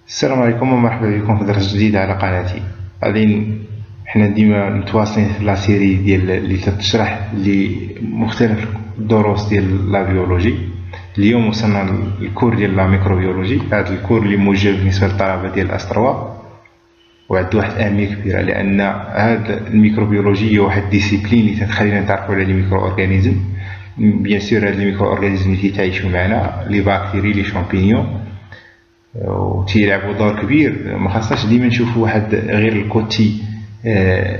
السلام عليكم ومرحبا بكم في درس جديد على قناتي. غادي حنا ديما متواصلين في لا سيري ديال اللي تشرح مختلف الدروس ديال لا بيولوجي. اليوم وصلنا للكور ديال لا ميكروبيولوجي. هذا الكور اللي موجه بالنسبه للطلبه ديال الاستروا وعنده واحد اهميه كبيره، لان هذا الميكروبيولوجي هو واحد ديسيبلين اللي تخلينا نتعرفوا على لي ميكرو اورغانيزم. بيان سور هاد لي ميكرو اورغانيزم اللي تعيشوا معنا، لي باكتيري، لي شامبينيون، وتيلعبوا دور كبير. ما خاصناش ديما نشوفوا واحد غير الكوتي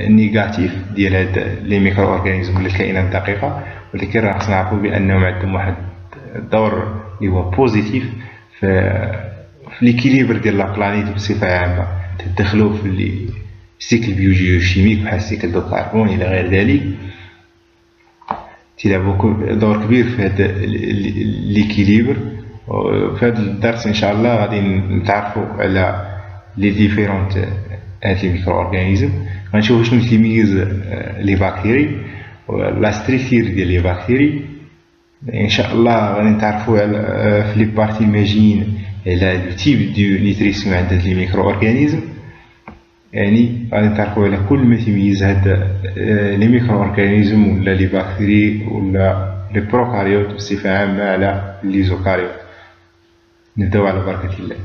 نيجاتيف ديال هاد لي ميكرو اورغانيزم ولا الكائنات الدقيقه، ولكن راه خصنا نعرفوا بانهم عندهم واحد الدور اللي هو بوزيتيف في ليكيليبر ديال لا بلانيت بصفه عامه. تدخلوا في السيكل بيوجيوشيميك بحال السيكل دو كاربون الى غير ذلك، تيلعبوا دور كبير في هذا ليكيليبر. في هذا الدرس ان شاء الله غادي نتعرفوا على لي ديفيرونت هاد لي ميكرو اورغانيزم. غنشوفوا شنو تيميز لي باكتيري ولا ستركتير ديال لي باكتيري. ان شاء الله غادي نتعرفوا على في لي بارتي الماجيين على لو تيب دو نيتريسيون عند هاد لي ميكرو اورغانيزم. يعني غادي نتعرفوا على كل ما تيميز هاد لي ميكرو اورغانيزم ولا لي باكتيري ولا لي بروكاريوت بصفه عامه على لي زوكاريوت. نبداو على بركه الله.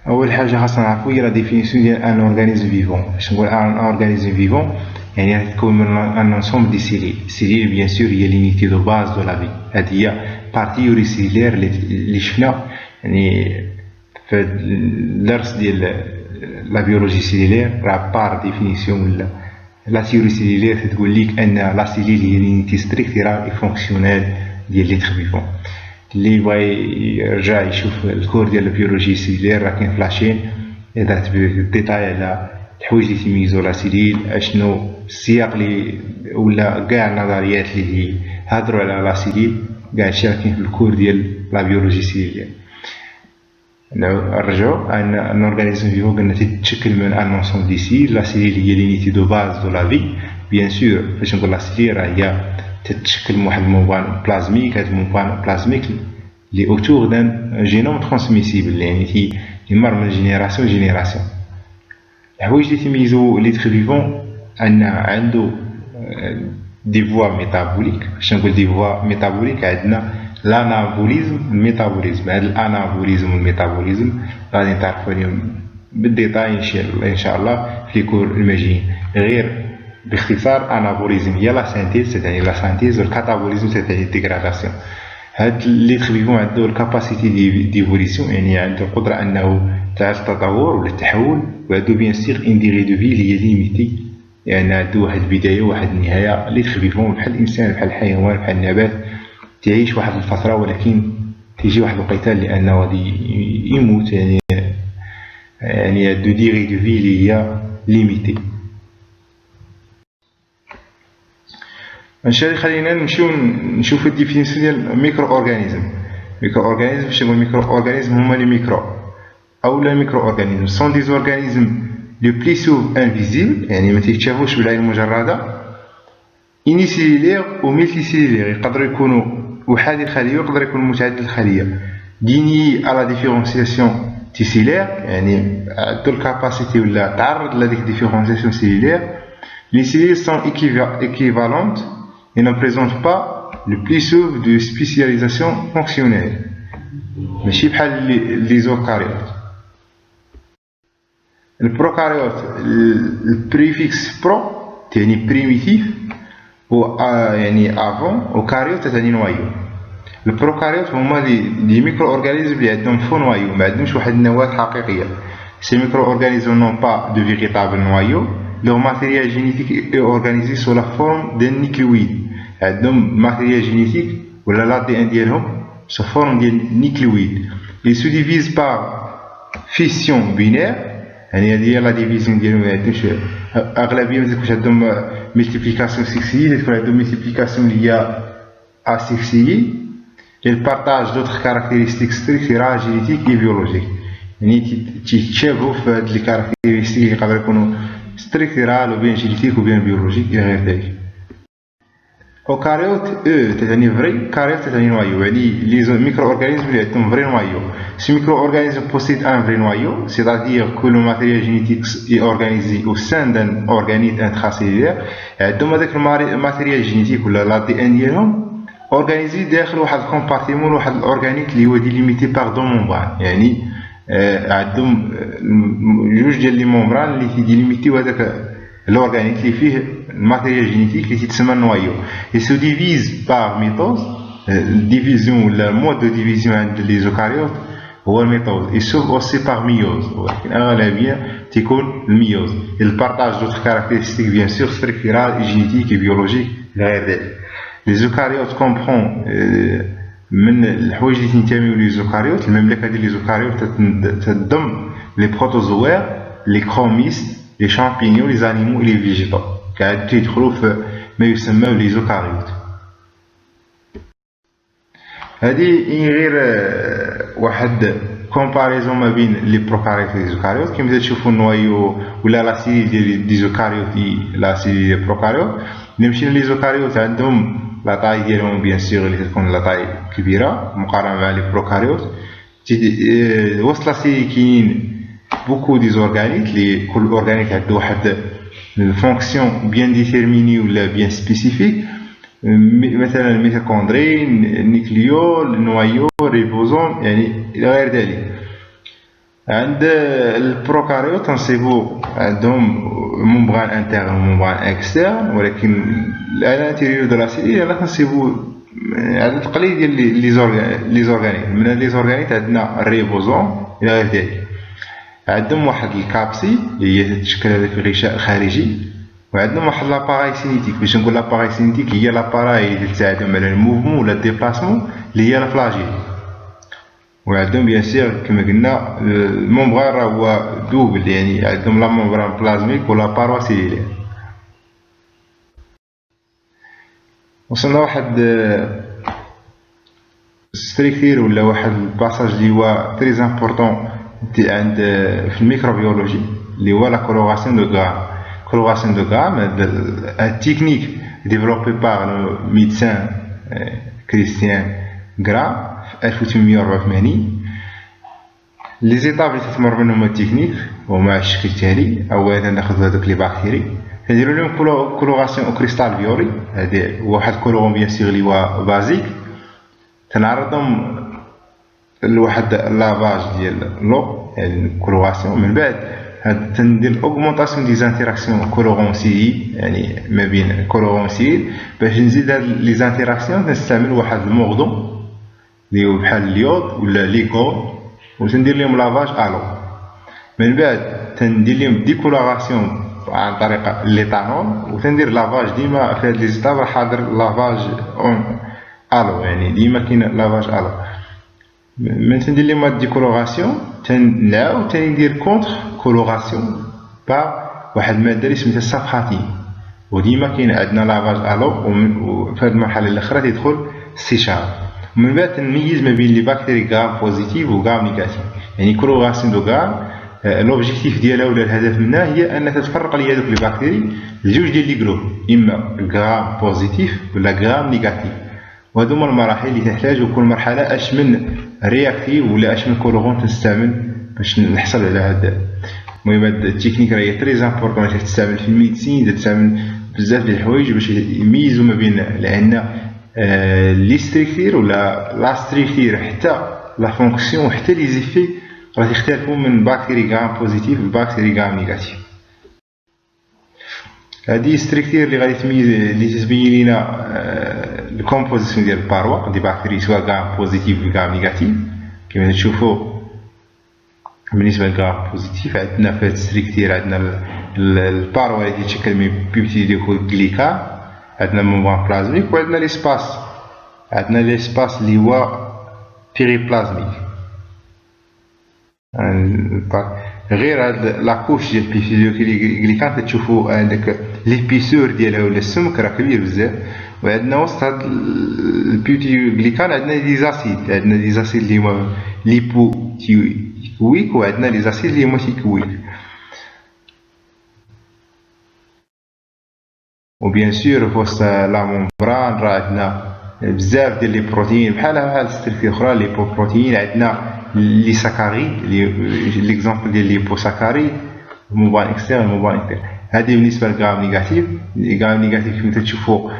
اول حاجه خاصنا نعرفوا هي لا ديفينيسيون ديال ان اورغانيزم فيفون. باش نقول ان اورغانيزم فيفون يعني تتكون من ان انسومبل دي سيلي. سيلي بيان سور هي لينيتي دو باز دو لا في. هذه هي بارتي يوريسيلير اللي شفنا يعني في الدرس ديال لا بيولوجي سيليلير. راه بار ديفينيسيون ولا لا تيوري سيليلير تقول لك ان لا سيليل هي لينيتي ستركتورال اي فونكسيونيل ديال ليتر فيفون. اللي بغى يرجع يشوف الكور ديال البيولوجي سيليلير راه كاين في لاشين درت بالديتاي على الحوايج اللي تيميزو لا سيليل، اشنو السياق اللي ولا كاع النظريات اللي هضروا على لا سيليل، كاع هادشي راه كاين في الكور ديال لا بيولوجي سيليلير. نرجعوا ان اورغانيزم فيفون قلنا تتشكل من ان انسومبل دي سيل. لا سيليل هي لينيتي دو باز دو لا في. بيان سور فاش نقول لا سيليل راه هي تتشكل من واحد الممبران بلازميك. هذا الممبران بلازميك اللي اوتور دان جينوم ترانسميسيبل، يعني يمر من جينيراسيون لجينيراسيون. الحوايج اللي تيميزو ليتر فيفون ان عنده دي فوا ميتابوليك. باش نقول دي فوا ميتابوليك عندنا الانابوليزم والميتابوليزم. هذا الانابوليزم والميتابوليزم غادي نتعرفوا عليهم بالديتاي ان شاء الله في الكور الماجيين. غير باختصار انابوليزم هي لا سينتيز تعني لا سينتيز، والكاتابوليزم تعني الديغراداسيون. هاد اللي تخليفون عنده الكاباسيتي ديفوليسيون، يعني عنده القدره انه تاع التطور ولا التحول، وعنده بيان سيغ ان ديغي دو في اللي هي ليميتي، يعني عنده واحد البدايه وواحد النهايه. اللي تخليفون بحال الانسان بحال الحيوان بحال النبات تعيش واحد الفتره، ولكن تيجي واحد الوقيته لانه غادي يموت، يعني عنده ديغي دو في اللي هي ليميتي. ماشي خلينا نمشيو نشوفو الديفينيسيون ديال ميكرو اورغانيزم. ميكرو اورغانيزم باش نقول ميكرو اورغانيزم هما لي ميكرو او لا ميكرو اورغانيزم سون دي اورغانيزم لو بلي سوف انفيزيبل، يعني ما تيتشافوش بالعين المجرده. اني سيليلير و ملتي سيليلير، يقدروا يكونوا احادي الخليه ويقدر يكون متعدد الخليه. ديني على ديفيرونسياسيون تيسيلير، يعني عندو الكاباسيتي ولا تعرض لهاديك ديفيرونسياسيون سيليلير. Les cellules sont équivalentes et ne présentent pas le plus souvent de spécialisation fonctionnelle. ماشي بحال لي زوكاريوت. البروكاريوت البريفيكس برو تعني بريميتيف، و يعني افون، وكاريوت تعني نوايو. البروكاريوت هما لي ميكرو اورغانيزم اللي عندهم فو نوايو، ما عندهمش واحد النواة حقيقيه. Ces micro-organismes n'ont pas de véritable noyau. Leur matériel génétique est organisé sous la forme d'un nucléoïde. عندهم matériel génétique ولا l'ADN ديالهم sous forme d'un nucléoïde. Ils se divisent par fission binaire. يعني هذه هي la division ديالهم. ما عندهمش أغلبية ما تكونش عندهم multiplication sexuée، تكون عندهم multiplication اللي هي asexuée. Ils partagent d'autres caractéristiques structurales, génétiques et biologiques. يعني تيتشابهوا في هاد لي كاركتيرستيك اللي يقدروا يكونوا ستركتورال وبين جينيتيك وبين بيولوجيك الى غير ذلك. اوكاريوت او تعني فري، كاريوت تعني نوايو، يعني لي ميكرو اورغانيزم اللي عندهم فري نوايو. Ce micro-organisme possède un vrai noyau, c'est-à-dire que le matériel génétique est organisé au sein d'un organisme intracellulaire. عندهم هذاك الماتيريال جينيتيك ولا l'ADN ديالهم organisé داخل واحد الكومبارتيمون واحد الاورغانيك اللي هو ديليميتي باغ دو ممبران. يعني عندهم جوج ديال لي ممبران اللي كيديليميتيو هذاك l'organique اللي فيه الماتيريال جينيتيك اللي تيتسمى نوايو. Il se divise par mitose. الديفيزيون ولا المود دو ديفيزيون عند لي زوكاريوت هو الميتوز. Il s'ouvre aussi par ميوز، ولكن أغلبية تيكون الميوز. Il partage d'autres caractéristiques bien sûr structurales, génétiques et biologiques غير ذلك. Les eucaryotes comprend من الحوايج اللي تنتميو لي زوكاريوت، المملكة ديال لي زوكاريوت تضم لي بروتوزوير، لي كروميست، لي شامبينيون، لي زانيمو، لي فيجيتو، كاع تيدخلوا في ما يسمى لي زوكاريوت. هذه غير واحد كومباريزون ما بين لي بروكاريوت لي زوكاريوت. كيما تشوفوا النوايو ولا لا سيلي ديال لي زوكاريوت لا سيلي ديال بروكاريوت. ملي مشينا لي زوكاريوت عندهم لا طاي ديالهم بيان سيغ اللي تكون لا طاي كبيره مقارنه مع لي بروكاريوت. وسط لا سيلي كاينين بوكو دي زورغانيك اللي كل اورغانيك عنده واحد الفونكسيون بيان ديتيرميني ولا بيان سبيسيفيك، مثلا الميتوكوندري، النيكليول، النوايو، الريبوزوم، يعني الى غير ذلك. عند البروكاريوت تنصيبو عندهم ممبران انترن وممبران اكسترن، ولكن الانتيريور دو لا سيلي لا تنصيبو عدد قليل ديال لي زورغانيك. من لي زورغانيك عندنا الريبوزوم الى غير ذلك. عندهم واحد الكابسي اللي هي تشكل هذاك الغشاء الخارجي، وعندنا واحد لاباراي سينيتيك. باش نقول لاباراي سينيتيك هي لاباراي اللي تساعدهم على الموفمون ولا الديبلاسمون اللي هي الفلاجيل. وعندهم بيان سير كما قلنا الممبران راه هو دوبل، يعني عندهم لا ممبران بلازميك ولا باروا سيليلير. وصلنا واحد ستريكتير ولا واحد الباساج اللي هو تري امبورطون عند في الميكروبيولوجي اللي هو لا كولوراسيون دو غرام. Coloration de gamme, une technique développée par le médecin Christian Gram en 1884. Les étapes اللي تتمر منهم التكنيك ومع الشكل التالي. أولا ناخذ هذوك لي باكتيري نديرو لهم كولوراسيون او كريستال فيولي. هذا هو واحد الكولورون بيان سيغ اللي هو بازيك، تنعرضهم لواحد لافاج ديال لو يعني كولوراسيون. من بعد تندير اوغمونطاسيون دي زانتيراكسيون كولورون سيل، يعني ما بين كولورون سيل. باش نزيد هاد لي زانتيراكسيون تنستعمل واحد الموردون اللي هو بحال اليود ولا ليكور، وتندير لهم لافاج الو. من بعد تندير لهم ديكولوراسيون عن طريق ليتانول، وتندير لافاج ديما في هاد لي زيتاب حاضر لافاج الو، يعني ديما كاين لافاج الو. من تندير لهم هاد ديكولوراسيون تنعاود تاني ندير كونتر كولوراسيون با واحد الماده اللي سميتها السابخاتين، وديما كاين عندنا لافاج الو. وفي هاد المرحله الاخرى تيدخل السيشاب. ومن بعد تنميز ما بين لي باكتيري غام بوزيتيف و غام نيجاتيف. يعني كولوراسيون دو غام لوبجيكتيف ديالها ولا الهدف منها هي انها تفرق لي هذوك لي باكتيري لجوج ديال لي جروب، اما غام بوزيتيف ولا غام نيجاتيف. وهادو هما المراحل اللي تحتاج، وكل مرحله اش من رياكتيف ولا اش من كولورون تستعمل باش نحصل على هذا. المهم هاد التكنيك راهي تري امبورطون تستعمل في الميديسين، تستعمل بزاف ديال الحوايج باش يميزوا ما بين لان لي ستريكتير ولا لا ستريكتير حتى لا فونكسيون حتى لي زيفي راه يختلفوا من باكتيري غام بوزيتيف لباكتيري غام نيجاتيف. هادي ستريكتير اللي غادي تميز اللي تبين لنا الكومبوزيسيون ديال الباروا دي باكتيري سواء غام بوزيتيف ولا غام نيجاتيف. كما تشوفوا بالنسبه للغام بوزيتيف عندنا في هاد الستريكتير عندنا الباروا اللي تيتشكل من بيبتيدوغليكان، عندنا ممبران بلازميك، وعندنا ليسباس، عندنا ليسباس اللي هو بيريبلازميك. غير هاد لاكوش ديال البيبتيدوغليكان تشوفوا عندك ليبيسور ديالها ولا السمك راه كبير بزاف. وعندنا وسط هاد البيبتيدوغليكان عندنا دي زاسيد، عندنا دي زاسيد اللي هما ليبوتيكويك، وعندنا لي زاسيد اللي هما تيكويك. وبيان سور في وسط لا ممبران راه عندنا بزاف ديال لي بروتين بحال الستركتير اخرى. لي بروتين عندنا لي ساكاريد ليكزامبل ديال لي بوساكاريد موبان اكسترن موبان انترن. هذه بالنسبه للغرام نيجاتيف. الغرام نيجاتيف كما تشوفوا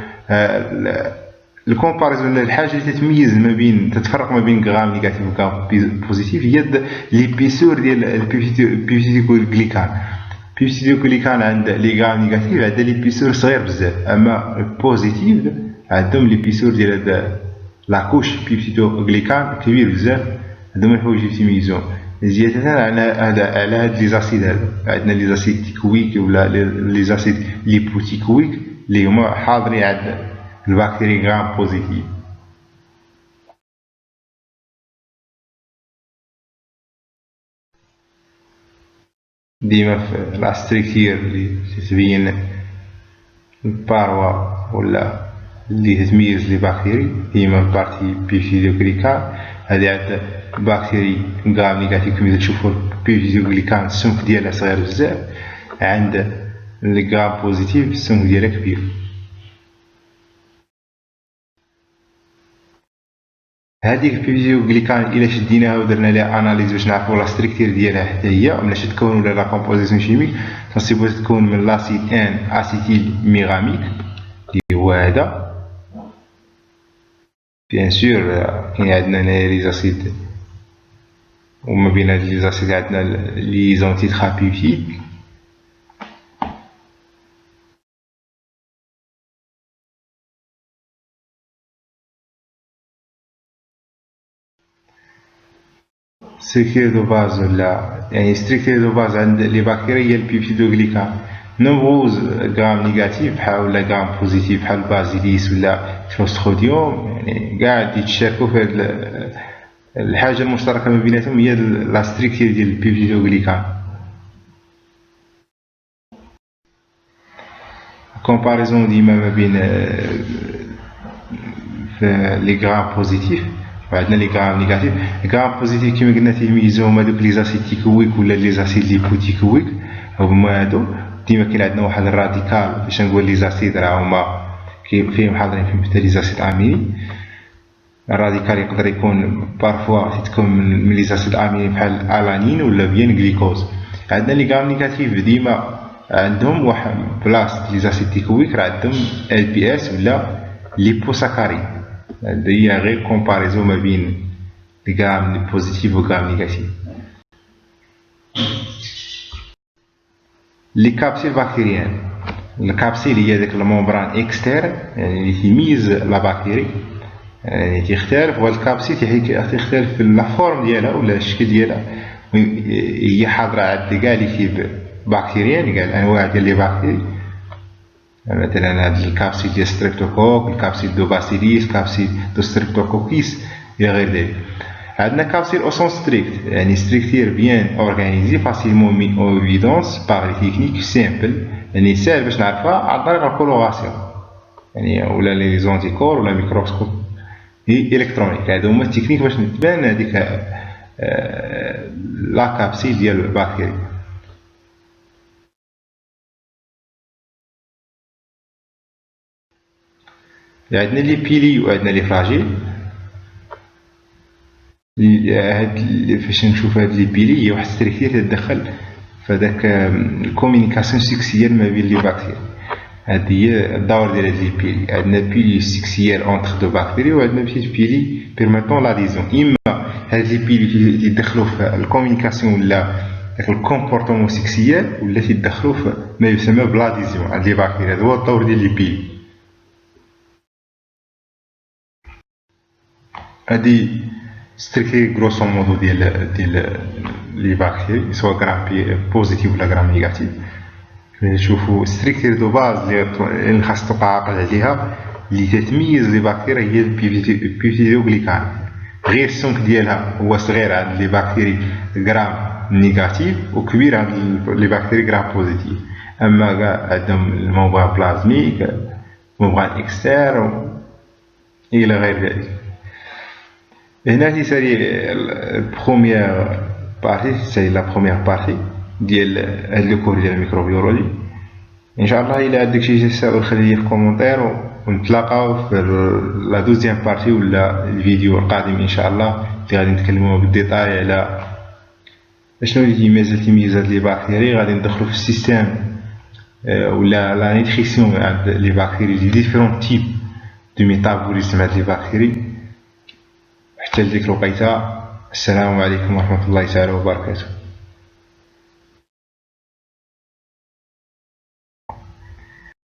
الكومباريزون الحاجه اللي تتميز ما بين تتفرق ما بين غرام نيجاتيف وغرام بوزيتيف هي ليبيسور ديال البيبتيدوغليكان. البيبتيدوغليكان عند لي غرام نيجاتيف عندها ليبيسور صغير بزاف، اما البوزيتيف عندهم ليبيسور ديال لاكوش بيبتيدوغليكان كبير بزاف. هادو هما الحوايج اللي تيميزوهم زيادة على هاد لي زاسيد. هادو عندنا لي زاسيد تيكويك ولا لي زاسيد ليبوتيكويك اللي هما حاضرين عند البكتيري غرام بوزيتيف. ديما في لا ستركتير اللي تتبين الباروا ولا اللي تتميز لي بكتيري ديما البارتي بيبتيدوغليكان. هادي عند البكتيري غرام نيجاتيف كما تشوفوا البيبتيدوغليكان السمك ديالها صغير بزاف، عند الغرام بوزيتيف السمك ديالها كبير. هذيك البيبتيدوغليكان الا شديناها ودرنا لها اناليز باش نعرفوا لا ستركتير ديالها حتى هي ومناش تكون ولا لا كومبوزيسيون شيميك، تنصيبو تكون من لاسيد ان اسيتيل ميغاميك اللي هو هذا. بيان سور كاين عندنا لي زاسيد وما بين هاد لي زاسيد عندنا لي زونتيترابيوتيد. ستركتير دو باز ولا يعني ستركتير دو باز عند لي بكتيريا هي البيبتيدوغليكان. نومبروز غرام نيجاتيف بحال ولا غرام بوزيتيف بحال البازيليس ولا الكلوستريديوم، يعني كاع يتشاركوا في هاد الحاجه المشتركه ما بيناتهم هي لا ستركتير ديال البيبتيدوغليكان. كومباريزون ديما ما بين لي غرام بوزيتيف وعندنا لي غرام نيجاتيف. غرام بوزيتيف كما قلنا تيميزوهم هادوك لي زاسيد تيكويك ولا لي زاسيد ليبوتيكويك. هما هادو ديما كاين عندنا واحد الراديكال باش نقول لي زاسيد راه هما فيهم حاضرين فيهم حتى لي زاسيد اميني. الراديكال يقدر يكون بارفوا تتكون من لي زاسيد اميني بحال الانين ولا بيان غليكوز. عندنا لي غرام نيجاتيف ديما عندهم واحد بلاصه لي زاسيد تيكويك راه عندهم ال بي اس ولا ليبوساكاريد. هي غير كومباريزون ما بين الغرام بوزيتيف وغرام نيجاتيف. لي كابسيل بكتيريان. الكابسيل هي داك الممبران اكسترن يعني اللي تيميز لا بكتيري، يعني تيختلف. وهاد الكابسيل تيختلف في لا فورم ديالها ولا الشكل ديالها. هي حاضره عند كاع لي تيب بكتيريان كاع الانواع ديال لي بكتيري. مثلا هاد الكابسيل ديال ستريبتوكوك، الكابسيل دو باسيليس، الكابسيل دو ستريبتوكوكيس الى غير ذلك. عندنا كابسيل او سون ستريكت يعني ستركتير بيان اورغانيزي فاسيلمون مي او ايفيدونس باغ لي تكنيك سامبل، يعني ساهل باش نعرفها عن طريق الكولوراسيون يعني ولا لي زونتيكور ولا ميكروسكوب الكترونيك. هادو هما التكنيك باش تبان هذيك لا كابسيل ديال البكتيري. عندنا لي بيلي وعندنا لي فلاجيل. هاد فاش نشوف هاد لي بيلي هي واحد ستركتير تدخل فداك الكومينيكاسيون سيكسيال ما بين لي بكتيري. هاد هي الدور ديال هاد لي بيلي. عندنا بيلي سيكسيال اونتر دو بكتيري وعندنا بيلي بيرميتون لاديزيون. اما هاد لي بيلي تيدخلوا في الكومينيكاسيون ولا داك الكومبورتمون سيكسيال ولا تيدخلوا في ما يسمى بلاديزيون عند لي بكتيري. هذا هو الدور ديال لي بيلي. هادي ستركتير غروسو مودو ديال لي بكتيري سواء غرام بوزيتيف ولا غرام نيجاتيف. نشوفوا ستركتير دو باز اللي خاص تبقى عاقل عليها اللي تتميز لي بكتيريا هي البيبتيدوغليكان. غير السمك ديالها هو صغير عند لي بكتيري غرام نيجاتيف وكبير عند لي بكتيري غرام بوزيتيف. اما كاع عندهم الممبران بلازميك ممبران اكستر الى غير ذلك. هنا تيسالي البروميير بارتي تسالي لا بروميير بارتي ديال هاد الكور ديال الميكروبيولوجي. ان شاء الله الى عندك شي تساؤل خليه في كومونتير، ونتلاقاو في لا دوزيام بارتي ولا الفيديو القادم ان شاء الله، اللي غادي نتكلموا بالديتاي على شنو اللي يميز تمييزات لي باكتيري. غادي ندخلوا في السيستيم ولا لا نيتريسيون عند لي باكتيري، لي ديفيرون تيب دو ميتابوليزم عند لي باكتيري. حتى لديك الوقيته، السلام عليكم ورحمه الله تعالى وبركاته.